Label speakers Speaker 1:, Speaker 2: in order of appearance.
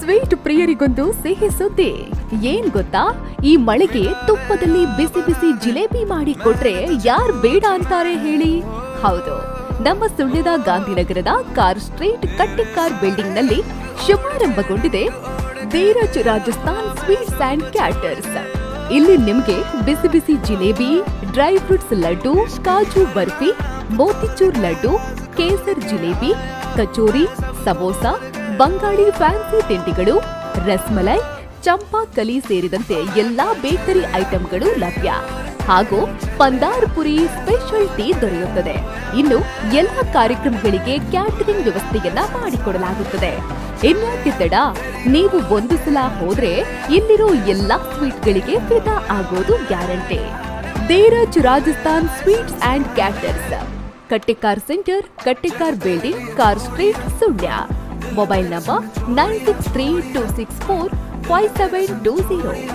Speaker 1: Sweet ಪ್ರಿಯರಿಗೊಂದು ಸಿಹಿ ಸುದ್ದಿ ಏನ್ ಗೊತ್ತಾ, ಈ ಮಳೆಗೆ ತುಪ್ಪದಲ್ಲಿ ಬಿಸಿ ಬಿಸಿ ಜಿಲೇಬಿ ಮಾಡಿ ಕೊಟ್ರೆ ಯಾರ್ ಬೇಡ ಅಂತಾರೆ ಹೇಳಿ. ಹೌದು, ನಮ್ಮ ಸುಳ್ಯದ ಗಾಂಧಿನಗರದ ಕಾರ್ ಸ್ಟ್ರೀಟ್ ಕಟ್ಟಿಕಾರ್ ಬಿಲ್ಡಿಂಗ್ ನಲ್ಲಿ ಶುಭಾರಂಭಗೊಂಡಿದೆ Dheeraj Rajasthan sweets and caterers. ಇಲ್ಲಿ ನಿಮ್ಗೆ ಬಿಸಿ ಬಿಸಿ jalebi, dry fruits laddu, kaju barfi, motichoor laddu, kesar jalebi, kachori, samosa, Bengali fancy ತಿಂಡಿಗಳು, ರಸ್ಮಲೈ, ಚಂಪಾ ಕಲಿ ಸೇರಿದಂತೆ ಎಲ್ಲಾ ಬೇಕರಿ ಐಟಂಗಳು ಲಭ್ಯ. ಹಾಗೂ ಪಂದಾರ್ ಪುರಿ ಸ್ಪೆಷಲ್ ಟೀ ದೊರೆಯುತ್ತದೆ. ಇನ್ನು ಎಲ್ಲ ಕಾರ್ಯಕ್ರಮಗಳಿಗೆ ಕ್ಯಾಟರಿಂಗ್ ವ್ಯವಸ್ಥೆಯನ್ನ ಮಾಡಿಕೊಡಲಾಗುತ್ತದೆ. ಇನ್ಯಾಕೆ ತಡ, ನೀವು ಒಂದು ಸಲ ಹೋದ್ರೆ ಇಲ್ಲಿರೋ ಎಲ್ಲಾ ಸ್ವೀಟ್ಗಳಿಗೆ ಫಿದಾ ಆಗೋದು guarantee. Dheeraj Rajasthan sweets and ಕ್ಯಾಟರ್ಸ್, Kattikar centre, Kattikar building, car street, Sullia. Mobile number 9632645720.